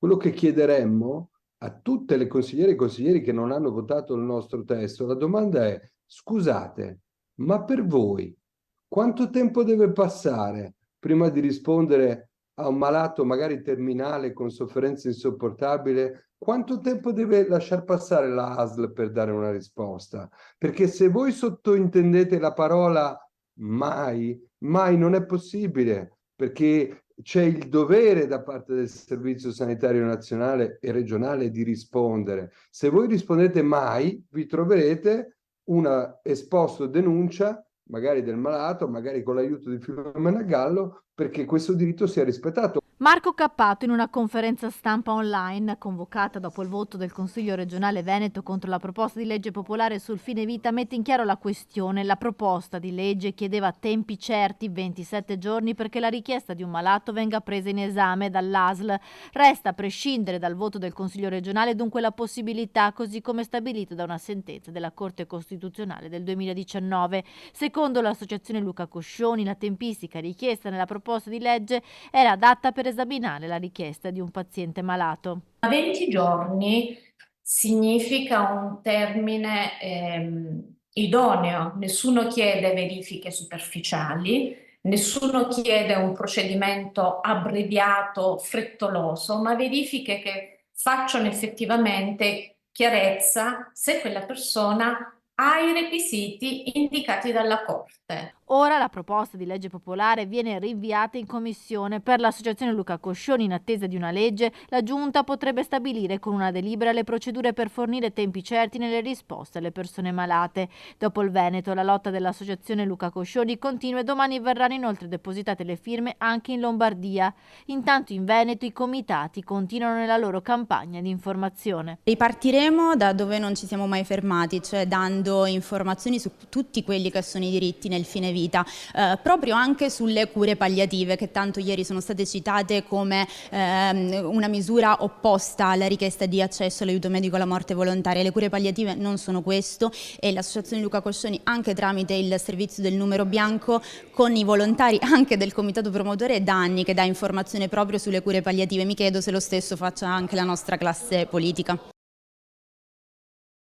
quello che chiederemmo a tutte le consigliere e consiglieri che non hanno votato il nostro testo, la domanda è: scusate, ma per voi quanto tempo deve passare prima di rispondere a un malato magari terminale con sofferenza insopportabile? Quanto tempo deve lasciar passare la ASL per dare una risposta? Perché se voi sottointendete la parola mai, mai non è possibile, perché c'è il dovere da parte del Servizio Sanitario Nazionale e regionale di rispondere. Se voi rispondete mai, vi troverete una esposto denuncia, magari del malato, magari con l'aiuto di Filomena Gallo, perché questo diritto sia rispettato. Marco Cappato, in una conferenza stampa online convocata dopo il voto del Consiglio regionale Veneto contro la proposta di legge popolare sul fine vita, mette in chiaro la questione. La proposta di legge chiedeva tempi certi, 27 giorni, perché la richiesta di un malato venga presa in esame dall'ASL. Resta, a prescindere dal voto del Consiglio regionale, dunque la possibilità, così come stabilito da una sentenza della Corte Costituzionale del 2019. Secondo l'associazione Luca Coscioni, la tempistica richiesta nella proposta di legge era adatta per esaminare la richiesta di un paziente malato. 20 giorni significa un termine idoneo, nessuno chiede verifiche superficiali, nessuno chiede un procedimento abbreviato, frettoloso, ma verifiche che facciano effettivamente chiarezza se quella persona ha i requisiti indicati dalla Corte. Ora la proposta di legge popolare viene rinviata in commissione. Per l'associazione Luca Coscioni, in attesa di una legge, la Giunta potrebbe stabilire con una delibera le procedure per fornire tempi certi nelle risposte alle persone malate. Dopo il Veneto, la lotta dell'associazione Luca Coscioni continua e domani verranno inoltre depositate le firme anche in Lombardia. Intanto in Veneto i comitati continuano nella loro campagna di informazione. Ripartiremo da dove non ci siamo mai fermati, cioè dando informazioni su tutti quelli che sono i diritti nel fine vita, proprio anche sulle cure palliative, che tanto ieri sono state citate come una misura opposta alla richiesta di accesso all'aiuto medico alla morte volontaria. Le cure palliative non sono questo, e l'associazione Luca Coscioni, anche tramite il servizio del numero bianco, con i volontari anche del comitato promotore, è da anni che dà informazione proprio sulle cure palliative. Mi chiedo se lo stesso faccia anche la nostra classe politica.